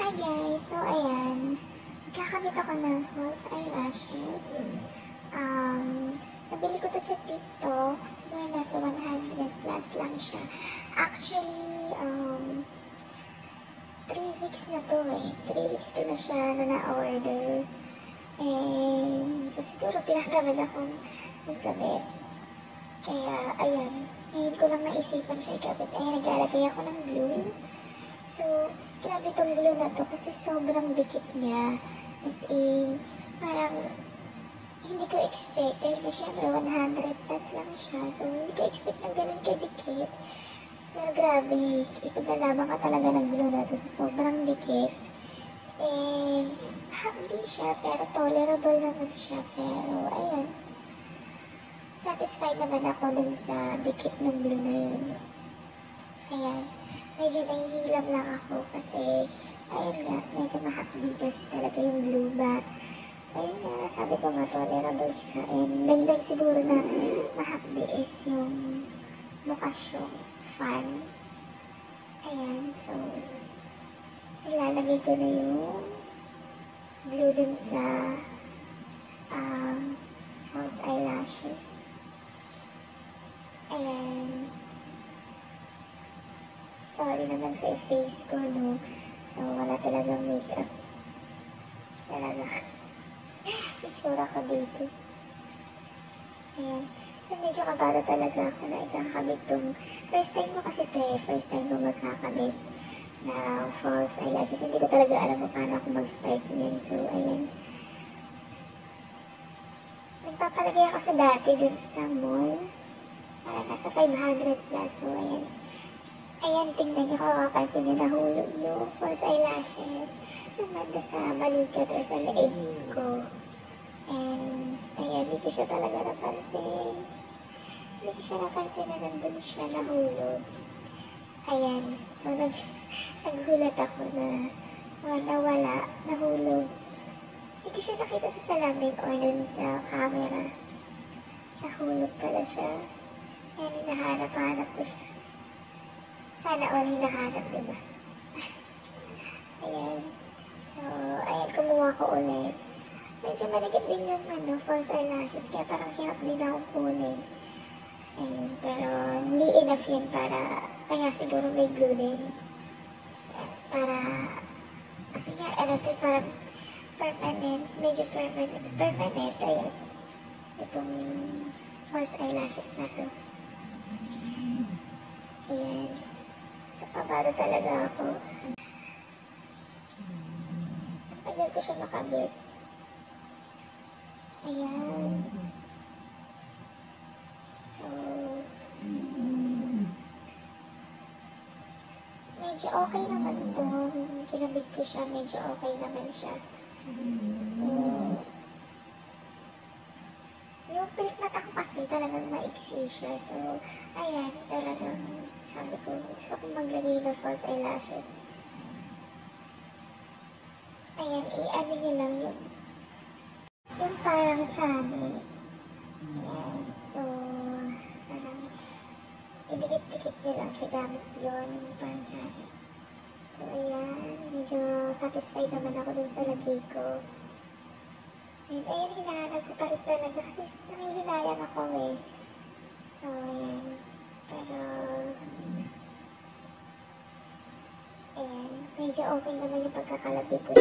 Hi guys! So ayan, magkakabit ako ng false eyelashes. Nabili ko to sa TikTok. Siguro nasa 100 plus lang siya. Actually, 3 weeks na to eh. 3 weeks ko na siya na-order. And so siguro pinakaman akong magkabit. Kaya ayan, ngayon ko lang naisipan siya ikabit. Ayan, naglalagay ako ng glue. So, grabe itong glue na to kasi sobrang dikit niya. As in, parang hindi ko expect. Dahil na syempre 100 plus lang siya. So, hindi ko expect na ganun kadikit. Pero grabe, ito nalaman ka talaga ng glue na to. Sobrang dikit. And, hindi siya, pero tolerable naman siya. Pero, ayan. Satisfied naman ako dun sa dikit ng glue na yun. Ayan. Medyo nahihilam lang ako kasi, ayun nga, medyo mahapdi kasi talaga yung glue ba. Ayun nga, sabi ko nga, tolerable siya. And dagdag siguro na mahapdi is yung mokasyong fan. Ayan, so, ilalagay ko na yung glue dun sa false eyelashes. Ayan. Sorry naman sa face ko, no? So, wala talagang makeup. Talaga. Itsura ko dito. Ayan. So, medyo kabado talaga ako na ikakabit tong... First time ko kasi ito eh. First time ko magkakabit na false eyelashes. Hindi ko talaga alam kung paano ako mag-start niyan. So, ayan. Nagpapalagay ako sa dati dun sa mall. Para nasa 500 plus. So, ayan. Ayan, tingnan niyo kung makapansin niyo nahulog yung false eyelashes namanda sa balikat or sa leeg ko. And, ayan, hindi ko siya talaga napansin. Hindi ko siya napansin na nandun siya nahulog. Ayan, so naghulat ako na nawala, nahulog. Hindi ko siya nakita sa salamin or dun sa camera. Nahulog pala siya. Ayan, hinahanap-hanap ko siya. Sana all hinahanap, diba? Ayan. So, ayan, kumuha ko ulit. Medyo manigit din yung false eyelashes, kaya parang hirap din akong kunin. Ayan, pero hindi enough yan para, kaya siguro may glue din. Para, kasi nga, parang permanent, medyo permanent, ayan. Itong false eyelashes na to. Ayan. So, kabado talaga ako. Tagal ko siya makabit. Ayan. So, medyo okay naman ito. Kinabit ko siya, medyo okay naman siya. So, yung pilik mata ko kasi talagang maiksi siya. So, ayan, talagang sabi ko, gusto kong maglagay ng false eyelashes. Ayan, i-ano nyo lang yung parang channel. Ayan, so, parang idikit-dikit nyo lang siya gamit yun, yung parang channel. So, ayan, medyo satisfied naman ako dun sa lagay ko. And ayan, hinahanap ko pa rin talaga kasi nanghihinayang ako eh. So, ayan, pero ayan, medyo okay naman yung pagkakalagay ko.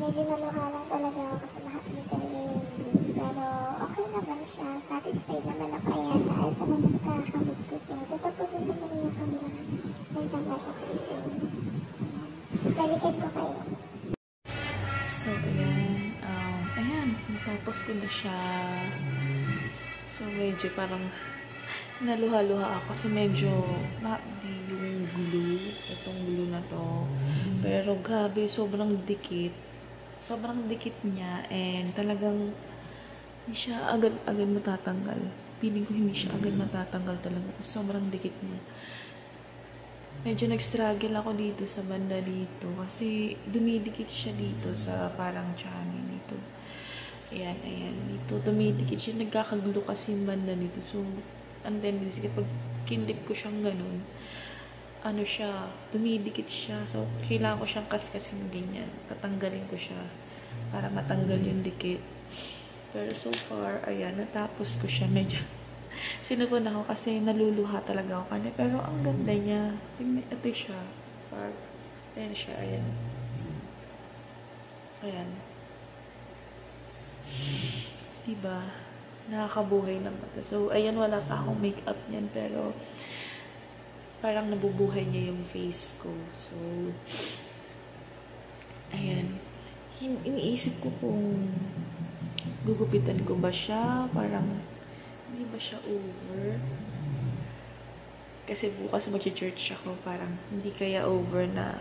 medyo naluha lang talaga ako kasi lahat ni talaga yung blue. Pero okay naman siya. Satisfied naman ako. Ayan, ayos naman nagkakamit ko siya. Tatapusin ko muna yung kabilang side ng light of the soul. Balikan ko kayo. So, ayan. Ayan, natapos ko na siya. So, medyo parang naluha-luha ako kasi medyo di yung glue. Itong glue na to. Pero grabe, sobrang dikit. Sobrang dikit niya and talagang hindi siya agad-agad matatanggal. Feeling ko hindi siya agad matatanggal talaga. Sobrang dikit niya. Medyo nag-struggle ako dito sa banda dito kasi dumidikit siya dito sa parang channel dito. Ayan, ayan. Dito dumidikit siya. Nagkakagulo kasi yung banda dito. So, and then, kapag kindip ko siyang ganun, ano siya, dumidikit siya. So, kailangan ko siyang kaskasin ganyan. Tatanggalin ko siya para matanggal yung dikit. Pero so far, ayan, natapos ko siya. Medyo sinubukan ako kasi naluluha talaga ako kanya. Pero ang ganda niya. Tingnan, ito siya. Ayan siya, ayan. Ayan. Diba? Nakakabuhay naman. So, ayan, wala pa akong makeup niyan. Pero, parang nabubuhay niya yung face ko. So, ayan. Iniisip ko kung gugupitan ko ba siya. Parang, hindi ba siya over? Kasi bukas mag-church ako. Parang, hindi kaya over na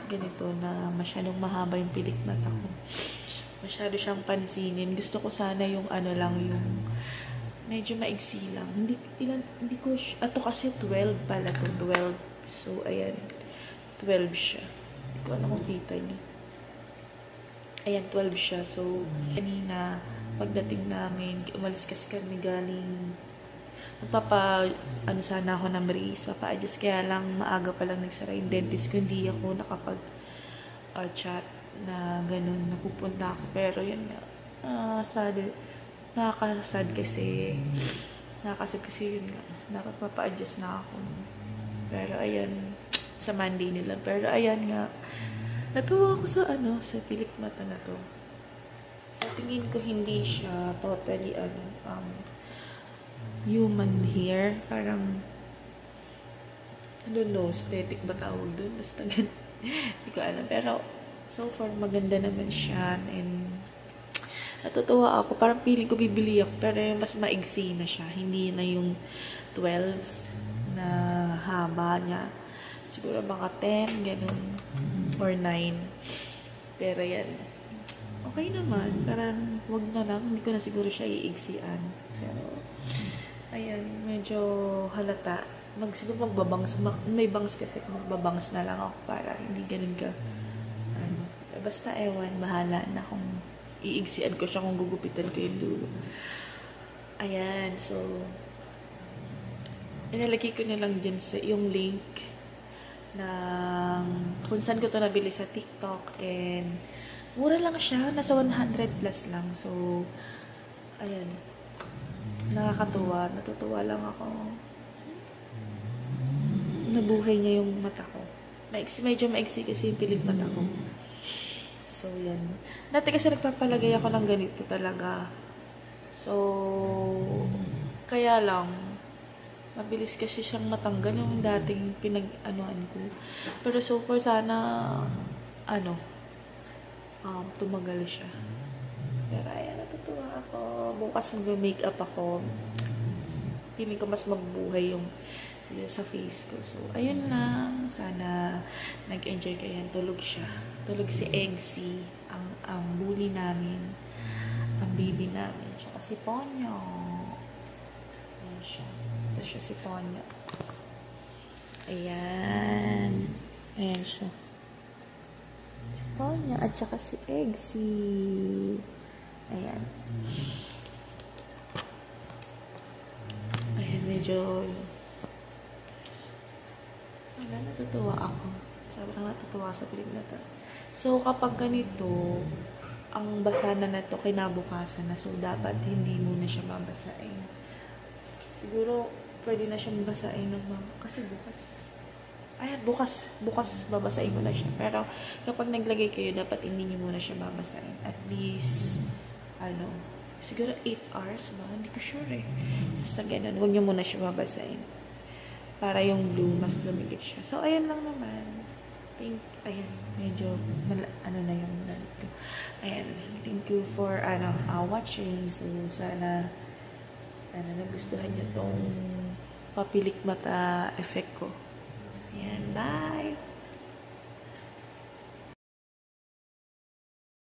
ganito na masyadong mahaba yung pilik mata ko. Masyado siyang pansinin. Gusto ko sana yung ano lang, yung medyo maigsi lang. Hindi ko, ato kasi 12 pala to, 12. So, ayan, 12 siya. Hindi ko ano kung kita niyo. Ayan, 12 siya. So, kanina, pagdating namin, umalis kasi kami galing, ano sana ako ng brace, papa-adjust, kaya lang maaga pa lang nagsara yung dentist ko, hindi ako nakapag-chat na ganun, napupunta ako. Pero yun nga, sad, nakakasad kasi yun nga, nakapapa-adjust na ako. Pero ayan, sa Monday nila. Pero ayan nga, natuwa ako sa pilik mata na to. Sa tingin ko hindi siya totally human hair. Parang I don't know, aesthetic ba tawag dun? Basta ganun. Hindi ko alam. Pero so far, maganda naman siya. And natutuwa ako. Parang feeling ko bibili ako. Pero mas maigsi na siya. Hindi na yung 12 na haba niya. Siguro mga 10, ganun. Or 9. Pero yan. Okay naman. Parang wag na lang. Hindi ko na siguro siya iigsian. Pero ayan. Medyo halata. Siguro magbabangs. May bangs kasi. Magbabangs na lang ako para hindi ganun ka. Basta ewan, bahala na kung iigsian ko siya, kung gugupitan ko yung dulo. Ayan, so inalagay ko na lang dyan sa yung link ng kung saan ko ito nabili sa TikTok. And mura lang siya, nasa 100 plus lang. So, ayan, nakakatuwa, natutuwa lang ako. Nabuhay niya yung mata ko. Medyo maiksi kasi yung pilig mata ko. So, yan. Dati kasi nagpapalagay ako ng ganito talaga. So, kaya lang, mabilis kasi siyang matanggal yung dating pinag-anuan ko. Pero so far, sana, tumagal siya. Pero ayan, natutuwa ako. Bukas mag-makeup ako. Feeling ko mas mabuhay yung sa face ko. So, ayun lang. Sana nag-enjoy kayo. Tulog siya. Tulog si Eggsy. Ang bully namin. Ang baby namin. Tsaka si Ponyo. Ayan siya. Ito siya si Ponyo. Ayan. Ayan siya. Si Ponyo. At saka si Eggsy. Ayan. Ayan, medyo natutuwa ako. Sobrang natutuwa sa pilig na to. So, kapag ganito, ang basa na to kinabukasan na. So, dapat hindi muna siya babasain. Siguro, pwede na siyang basain ng kasi bukas Ayan, bukas babasahin ko na siya. Pero, kapag naglagay kayo, dapat hindi nyo muna siya babasahin. At least, siguro 8 hours ba? Hindi ko sure eh. Basta ganun, huwag nyo muna siya babasahin. Para yung blue, mas lumigit siya. So, ayan lang naman. Ayan, medyo, na yung nalit ko. Ayan, thank you for, watching. So, sana nagustuhan nyo tong papilik mata effect ko. Ayan, bye!